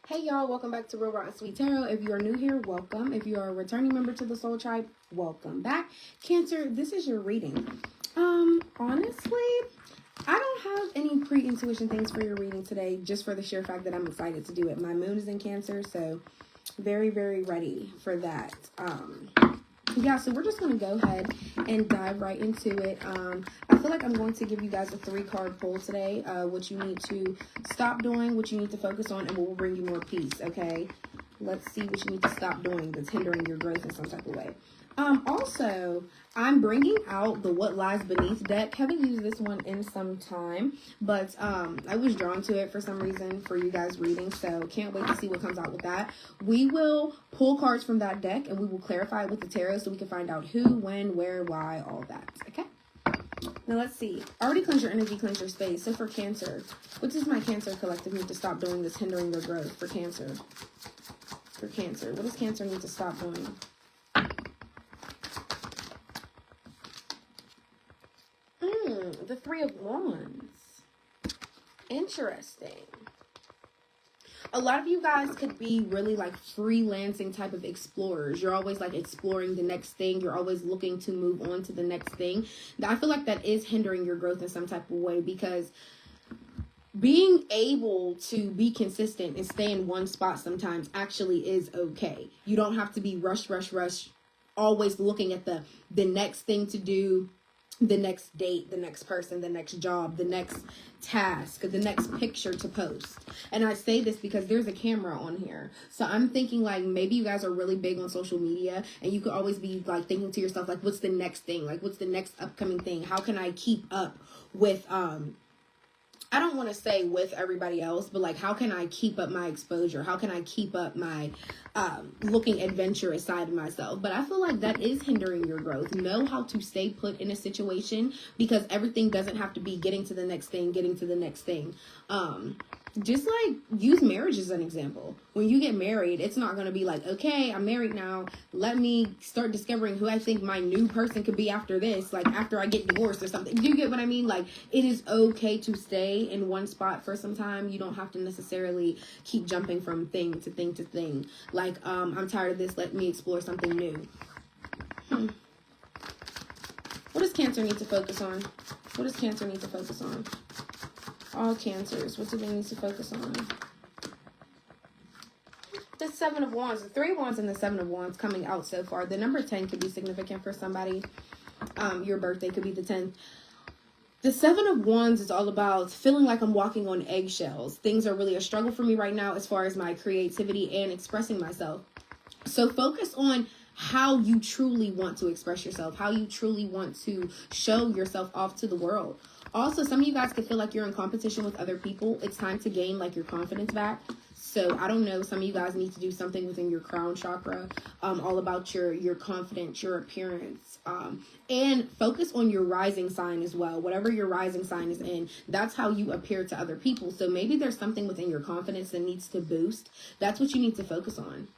Hey y'all, welcome back to Real Raw and Sweet Tarot. If you are new here, welcome. If you are a returning member to the Soul Tribe, welcome back. Cancer, this is your reading. Honestly, I don't have any pre-intuition things for your reading today, just for the sheer fact that I'm excited to do it. My moon is in Cancer, so very, very ready for that. Yeah, so we're just going to go ahead and dive right into it. I feel like I'm going to give you guys a 3-card pull today. What you need to stop doing, what you need to focus on, and what will bring you more peace, okay? Let's see what you need to stop doing that's hindering your growth in some type of way. Also, I'm bringing out the What Lies Beneath deck. Haven't used this one in some time, but I was drawn to it for some reason for you guys reading, so can't wait to see what comes out with that. We will pull cards from that deck, and we will clarify it with the tarot so we can find out who, when, where, why, all that, okay? Now let's see. Already cleanse your energy, cleanse your space. So for Cancer, what does my Cancer collective need to stop doing that's hindering their growth for Cancer? For Cancer, what does Cancer need to stop doing? The 3 of Wands. Interesting. A lot of you guys could be really like freelancing type of explorers. You're always like exploring the next thing. You're always looking to move on to the next thing. I feel like that is hindering your growth in some type of way, because being able to be consistent and stay in one spot sometimes actually is okay. You don't have to be rush, always looking at the next thing to do, the next date, the next person, the next job, the next task, the next picture to post. And I say this because there's a camera on here. So I'm thinking like maybe you guys are really big on social media, and you could always be like thinking to yourself, like, what's the next thing? Like, what's the next upcoming thing? How can I keep up with, I don't want to say with everybody else, but like, how can I keep up my exposure? How can I keep up my looking adventurous side of myself? But I feel like that is hindering your growth. Know how to stay put in a situation, because everything doesn't have to be getting to the next thing, just like use marriage as an example. When you get married, it's not going to be like, okay, I'm married now, let me start discovering who I think my new person could be after this, like after I get divorced or something. Do you get what I mean? Like, it is okay to stay in one spot for some time. You don't have to necessarily keep jumping from thing to thing to thing. Like, I'm tired of this, let me explore something new. What does Cancer need to focus on? What does Cancer need to focus on? All Cancers, what do they need to focus on? The 7 of Wands, the 3 of Wands and the 7 of Wands coming out so far. The number 10 could be significant for somebody. Your birthday could be the 10th. The 7 of Wands is all about feeling like I'm walking on eggshells. Things are really a struggle for me right now as far as my creativity and expressing myself. So focus on how you truly want to express yourself, how you truly want to show yourself off to the world. Also, some of you guys could feel like you're in competition with other people. It's time to gain like your confidence back. So I don't know, some of you guys need to do something within your crown chakra, all about your confidence, your appearance, and focus on your rising sign as well. Whatever your rising sign is in, that's how you appear to other people. So maybe there's something within your confidence that needs to boost. That's what you need to focus on.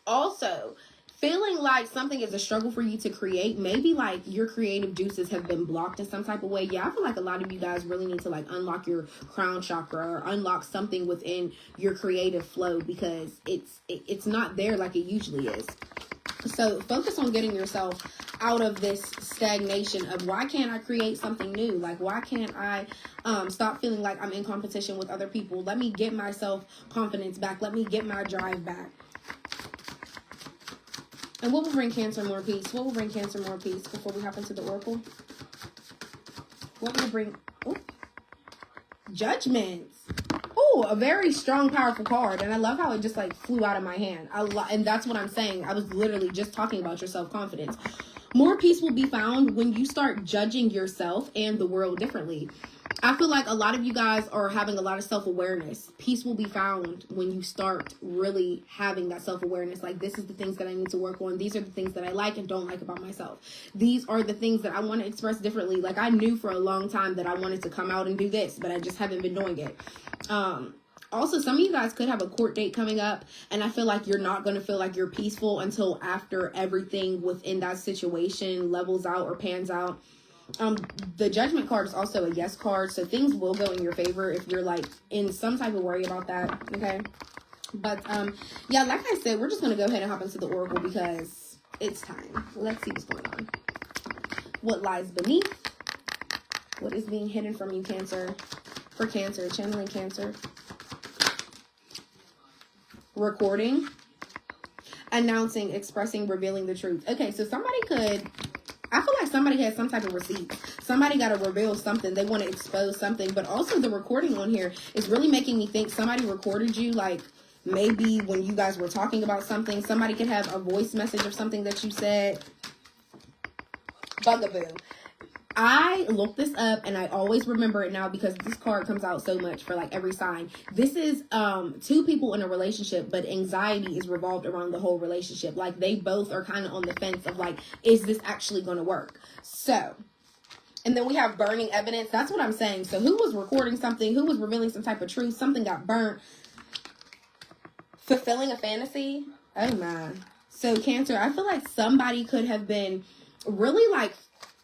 Also, feeling like something is a struggle for you to create, maybe like your creative juices have been blocked in some type of way. Yeah, I feel like a lot of you guys really need to like unlock your crown chakra or unlock something within your creative flow, because it's not there like it usually is. So focus on getting yourself out of this stagnation of, why can't I create something new? Like, why can't I stop feeling like I'm in competition with other people? Let me get myself confidence back. Let me get my drive back. And what will bring Cancer more peace? What will bring Cancer more peace before we hop into the Oracle? What will bring... Ooh, Judgments. Oh, a very strong, powerful card. And I love how it just like flew out of my hand. And that's what I'm saying. I was literally just talking about your self-confidence. More peace will be found when you start judging yourself and the world differently. I feel like a lot of you guys are having a lot of self-awareness. Peace will be found when you start really having that self-awareness. Like, this is the things that I need to work on. These are the things that I like and don't like about myself. These are the things that I want to express differently. Like, I knew for a long time that I wanted to come out and do this, but I just haven't been doing it. Also, some of you guys could have a court date coming up, and I feel like you're not going to feel like you're peaceful until after everything within that situation levels out or pans out. The Judgment card is also a yes card, so things will go in your favor if you're like in some type of worry about that. Okay. But yeah, like I said, we're just gonna go ahead and hop into the oracle because it's time. Let's see what's going on. What lies beneath? What is being hidden from you, Cancer? For Cancer, channeling Cancer. Recording, announcing, expressing, revealing the truth. Okay, so somebody could, I feel like somebody has some type of receipt. Somebody got to reveal something. They want to expose something. But also the recording on here is really making me think somebody recorded you, like maybe when you guys were talking about something. Somebody could have a voice message of something that you said. Bugaboo. I looked this up and I always remember it now because this card comes out so much for like every sign. This is two people in a relationship, but anxiety is revolved around the whole relationship. Like they both are kind of on the fence of like, is this actually going to work? So, and then we have burning evidence. That's what I'm saying. So who was recording something? Who was revealing some type of truth? Something got burnt. Fulfilling a fantasy. Oh man. So Cancer, I feel like somebody could have been really like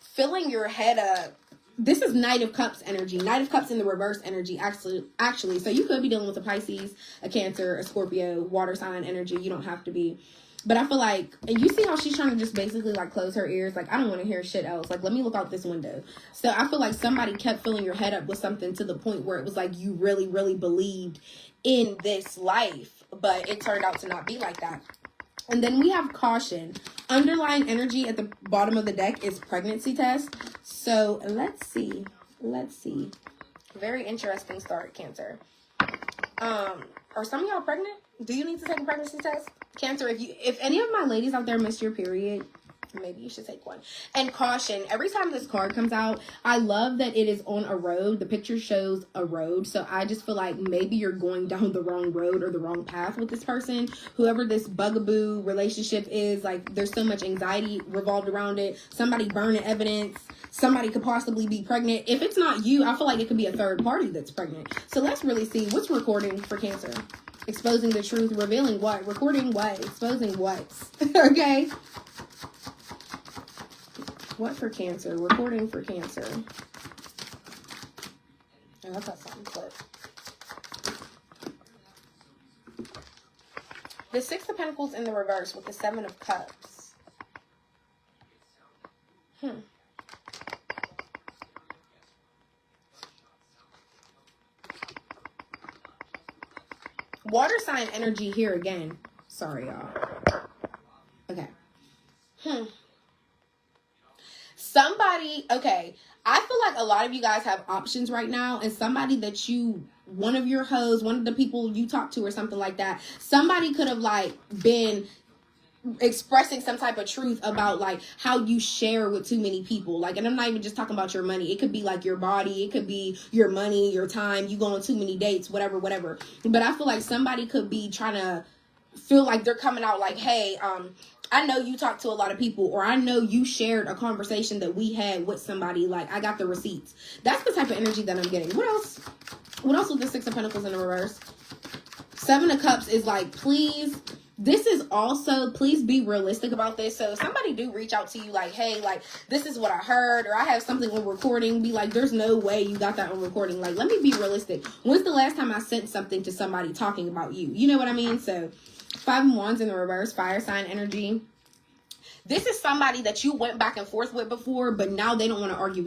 filling your head up. This is Knight of Cups energy. Knight of Cups in the reverse energy, actually. So you could be dealing with a Pisces, a Cancer, a Scorpio, water sign energy. You don't have to be. But I feel like, and you see how she's trying to just basically like close her ears. Like, I don't want to hear shit else. Like, let me look out this window. So I feel like somebody kept filling your head up with something to the point where it was like you really, really believed in this life. But it turned out to not be like that. And then we have caution. Underlying energy at the bottom of the deck is pregnancy test. So let's see. Very interesting start, Cancer. Are some of y'all pregnant? Do you need to take a pregnancy test? Cancer, if any of my ladies out there missed your period, maybe you should take one. And caution. Every time this card comes out, I love that it is on a road. The picture shows a road. So I just feel like maybe you're going down the wrong road or the wrong path with this person. Whoever this bugaboo relationship is, like there's so much anxiety revolved around it. Somebody burning evidence. Somebody could possibly be pregnant. If it's not you, I feel like it could be a third party that's pregnant. So let's really see what's recording for Cancer. Exposing the truth, revealing what? Recording what? Exposing what? Okay. What for Cancer? Recording for Cancer. Oh, I thought something clipped. The Six of Pentacles in the reverse with the Seven of Cups. Water sign energy here again. Sorry, y'all. Okay. Somebody, okay, I feel like a lot of you guys have options right now, and somebody that you, one of your hoes, one of the people you talk to or something like that, somebody could have like been expressing some type of truth about like how you share with too many people. Like, and I'm not even just talking about your money. It could be like your body. It could be your money, your time. You go on too many dates, whatever. But I feel like somebody could be trying to feel like they're coming out like, hey, I know you talk to a lot of people, or I know you shared a conversation that we had with somebody. Like, I got the receipts. That's the type of energy that I'm getting. What else? What else with the Six of Pentacles in the reverse? Seven of Cups is like, please. This is also, please be realistic about this. So if somebody do reach out to you like, hey, like, this is what I heard, or I have something on recording, be like, there's no way you got that on recording. Like, let me be realistic. When's the last time I sent something to somebody talking about you? You know what I mean? So Five of Wands in the reverse, fire sign energy. This is somebody that you went back and forth with before, but now they don't want to argue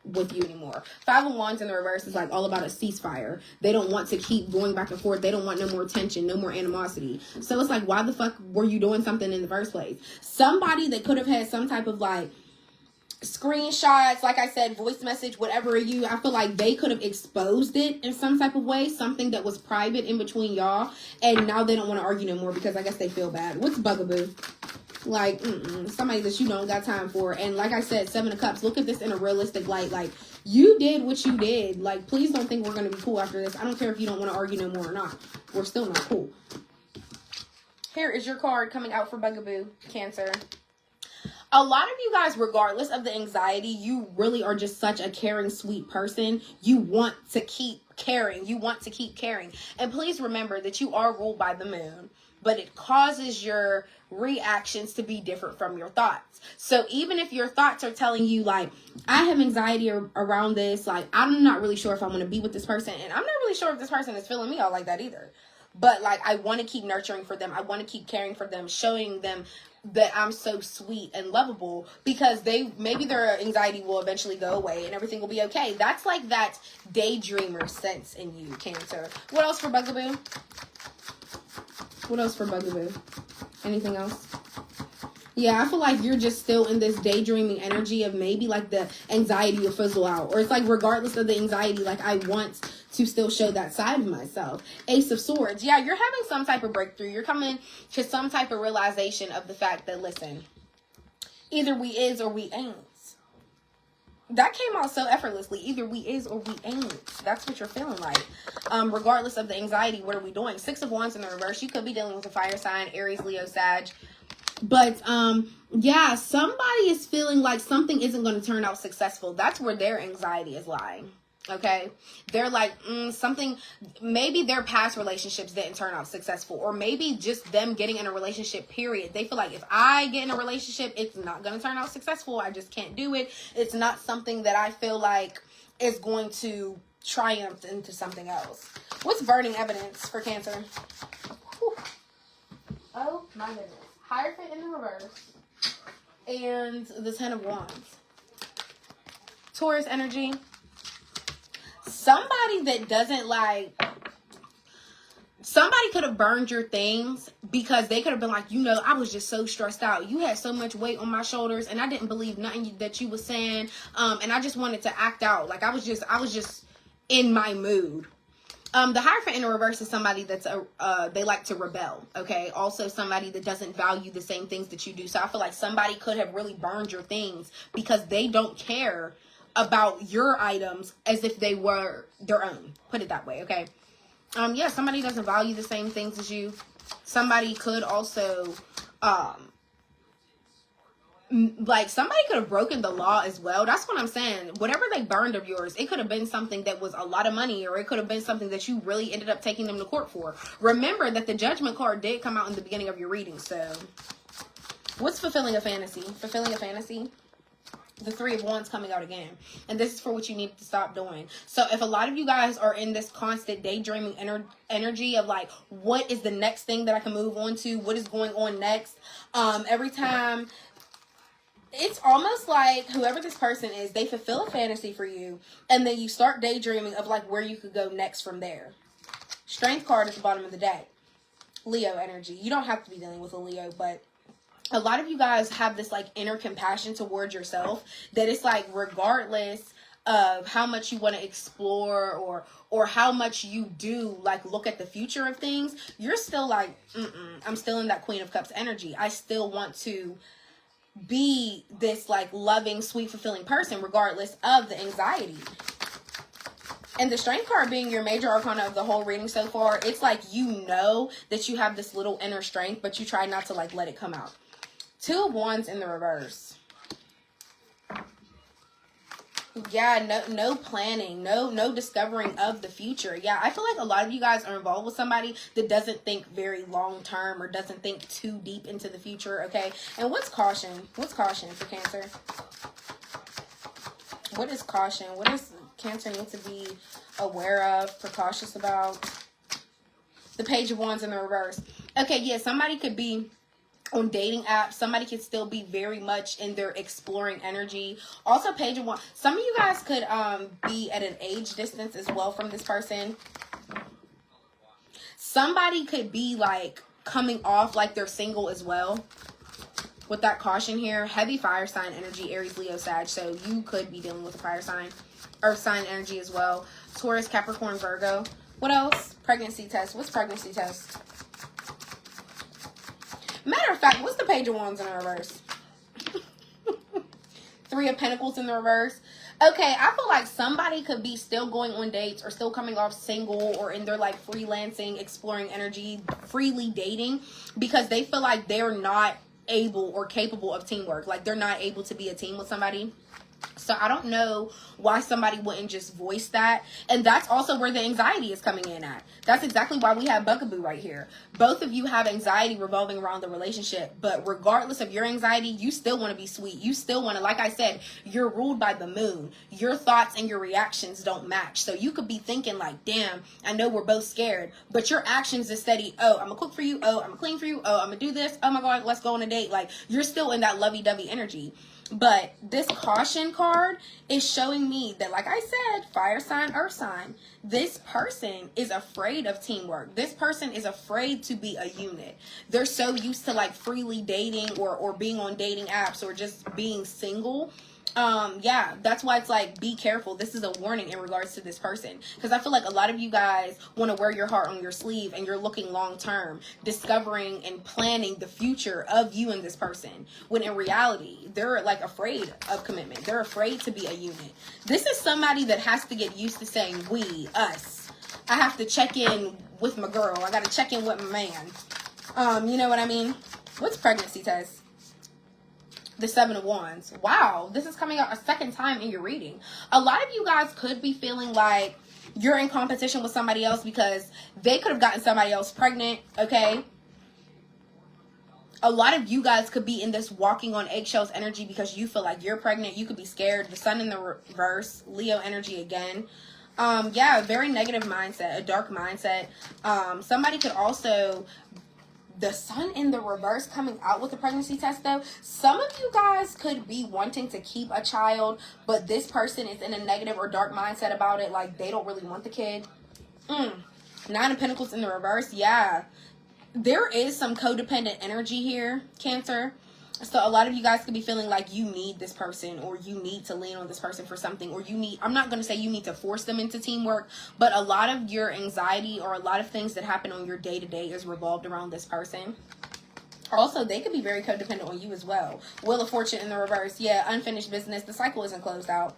with you anymore. Five of Wands in the reverse is like all about a ceasefire. They don't want to keep going back and forth. They don't want no more tension, no more animosity. So it's like, why the fuck were you doing something in the first place? Somebody that could have had some type of like screenshots, like I said, voice message, whatever I feel like they could have exposed it in some type of way, something that was private in between y'all, and now they don't want to argue no more because I guess they feel bad. What's bugaboo? Like, somebody that you don't got time for. And like I said, Seven of Cups, look at this in a realistic light. Like, you did what you did. Like, please don't think we're going to be cool after this. I don't care if you don't want to argue no more or not. We're still not cool. Here is your card coming out for Bugaboo, Cancer. A lot of you guys, regardless of the anxiety, you really are just such a caring, sweet person. You want to keep caring. You want to keep caring. And please remember that you are ruled by the moon. but it causes your reactions to be different from your thoughts. So even if your thoughts are telling you like, I have anxiety around this, like I'm not really sure if I want to be with this person, and I'm not really sure if this person is filling me out like that either, but like I want to keep nurturing for them, I want to keep caring for them, showing them that I'm so sweet and lovable, because maybe their anxiety will eventually go away and everything will be okay. That's like that daydreamer sense in you, Cancer. What else for Bugaboo? What else for Bugaboo? Anything else? Yeah, I feel like you're just still in this daydreaming energy of maybe like the anxiety will fizzle out. Or it's like regardless of the anxiety, like I want to still show that side of myself. Ace of Swords. Yeah, you're having some type of breakthrough. You're coming to some type of realization of the fact that, listen, either we is or we ain't. That came out so effortlessly. Either we is or we ain't. That's what you're feeling like. Regardless of the anxiety, what are we doing? Six of Wands in the reverse. You could be dealing with a fire sign, Aries, Leo, Sag. But, yeah, somebody is feeling like something isn't going to turn out successful. That's where their anxiety is lying. Okay, they're like something, maybe their past relationships didn't turn out successful, or maybe just them getting in a relationship, period. They feel like if I get in a relationship, it's not going to turn out successful. I just can't do it. It's not something that I feel like is going to triumph into something else. What's burning evidence for Cancer? Whew. Oh my goodness. Hierophant in the reverse and the Ten of Wands. Taurus energy. Somebody that doesn't like, somebody could have burned your things because they could have been like, you know, I was just so stressed out. You had so much weight on my shoulders and I didn't believe nothing that you was saying. And I just wanted to act out. Like I was just in my mood. The Hierophant in the reverse is somebody that's they like to rebel. Okay. Also somebody that doesn't value the same things that you do. So I feel like somebody could have really burned your things because they don't care about your items as if they were their own. Put it that way, okay? Yeah, somebody doesn't value the same things as you. Somebody could also, like, somebody could have broken the law as well. That's what I'm saying. Whatever they burned of yours, it could have been something that was a lot of money, or it could have been something that you really ended up taking them to court for. Remember that the Judgment card did come out in the beginning of your reading, so. What's fulfilling a fantasy? Fulfilling a fantasy? The Three of Wands coming out again. And this is for what you need to stop doing. So if a lot of you guys are in this constant daydreaming energy of like, what is the next thing that I can move on to? What is going on next? Every time, it's almost like whoever this person is, they fulfill a fantasy for you. And then you start daydreaming of like where you could go next from there. Strength card at the bottom of the deck. Leo energy. You don't have to be dealing with a Leo, but a lot of you guys have this like inner compassion towards yourself that it's like regardless of how much you want to explore or how much you do like look at the future of things, you're still like, I'm still in that Queen of Cups energy. I still want to be this like loving, sweet, fulfilling person regardless of the anxiety. And the Strength card being your major arcana of the whole reading so far, it's like you know that you have this little inner strength, but you try not to like let it come out. Two of Wands in the reverse. Yeah, no planning, no discovering of the future. Yeah, I feel like a lot of you guys are involved with somebody that doesn't think very long term or doesn't think too deep into the future, okay? And what's caution? What's caution for Cancer? What is caution? What does Cancer need to be aware of, precautious about? The Page of Wands in the reverse. Okay, yeah, somebody could be on dating apps. Somebody could still be very much in their exploring energy. Also, Page of Wands. Some of you guys could be at an age distance as well from this person. Somebody could be like coming off like they're single as well. With that caution here, heavy fire sign energy, Aries, Leo, Sag. So you could be dealing with a fire sign, earth sign energy as well. Taurus, Capricorn, Virgo. What else? Pregnancy test. What's pregnancy test? Matter of fact, what's the Page of Wands in the reverse? Three of Pentacles in the reverse. Okay, I feel like somebody could be still going on dates or still coming off single or in their like freelancing, exploring energy, freely dating because they feel like they're not able or capable of teamwork. Like they're not able to be a team with somebody. So I don't know why somebody wouldn't just voice that. And that's also where the anxiety is coming in at. That's exactly why we have bugaboo right here. Both of you have anxiety revolving around the relationship. But regardless of your anxiety, you still want to be sweet. You still want to, like I said, you're ruled by the moon. Your thoughts and your reactions don't match. So you could be thinking like, damn, I know we're both scared. But your actions is steady. Oh, I'm going to cook for you. Oh, I'm going to clean for you. Oh, I'm going to do this. Oh my God, let's go on a date. Like, you're still in that lovey-dovey energy. But this caution card is showing me that, like I said, fire sign, earth sign, this person is afraid of teamwork. This person is afraid to be a unit. They're so used to like freely dating or being on dating apps or just being single. Yeah, that's why it's like, be careful. This is a warning in regards to this person, because I feel like a lot of you guys want to wear your heart on your sleeve and you're looking long term, discovering and planning the future of you and this person, when in reality they're like afraid of commitment. They're afraid to be a unit. This is somebody that has to get used to saying we, us. I have to check in with my girl. I got to check in with my man. You know what I mean? What's pregnancy test? The 7 of Wands. Wow, this is coming out a second time in your reading. A lot of you guys could be feeling like you're in competition with somebody else because they could have gotten somebody else pregnant, okay? A lot of you guys could be in this walking on eggshells energy because you feel like you're pregnant. You could be scared. The sun in the reverse. Leo energy again. Yeah, very negative mindset, a dark mindset. Somebody could also... The sun in the reverse coming out with the pregnancy test, though. Some of you guys could be wanting to keep a child, but this person is in a negative or dark mindset about it. Like, they don't really want the kid. 9 of Pentacles in the reverse. Yeah. There is some codependent energy here, Cancer. So a lot of you guys could be feeling like you need this person, or you need to lean on this person for something, or you need, I'm not going to say you need to force them into teamwork, but a lot of your anxiety or a lot of things that happen on your day-to-day is revolved around this person. Also, they could be very codependent on you as well. Wheel of Fortune in the reverse. Yeah, unfinished business. The cycle isn't closed out.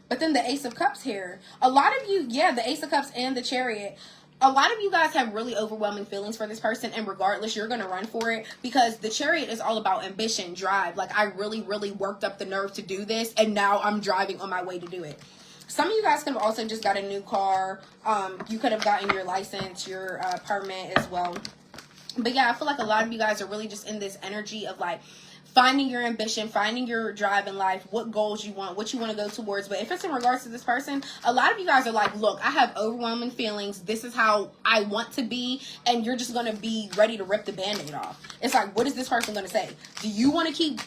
But then the Ace of Cups here. A lot of you, yeah, the Ace of Cups and the Chariot. A lot of you guys have really overwhelming feelings for this person, and regardless, you're going to run for it, because the Chariot is all about ambition, drive. Like, I really, really worked up the nerve to do this, and now I'm driving on my way to do it. Some of you guys could have also just got a new car. You could have gotten your license, your permit as well. But yeah, I feel like a lot of you guys are really just in this energy of like finding your ambition, finding your drive in life, what goals you want, what you want to go towards. But if it's in regards to this person, a lot of you guys are like, look, I have overwhelming feelings. This is how I want to be. And you're just going to be ready to rip the Band-Aid off. It's like, what is this person going to say? Do you want to keep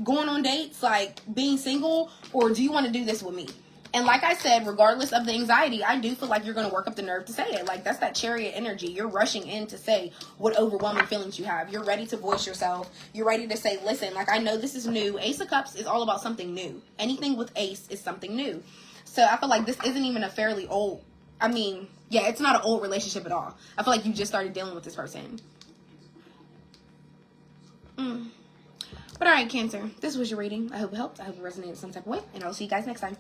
going on dates, like being single, or do you want to do this with me? And like I said, regardless of the anxiety, I do feel like you're going to work up the nerve to say it. Like, that's that Chariot energy. You're rushing in to say what overwhelming feelings you have. You're ready to voice yourself. You're ready to say, listen, like, I know this is new. Ace of Cups is all about something new. Anything with Ace is something new. So I feel like this isn't even a fairly old, I mean, yeah, it's not an old relationship at all. I feel like you just started dealing with this person. But all right, Cancer, this was your reading. I hope it helped. I hope it resonated some type of way. And I'll see you guys next time.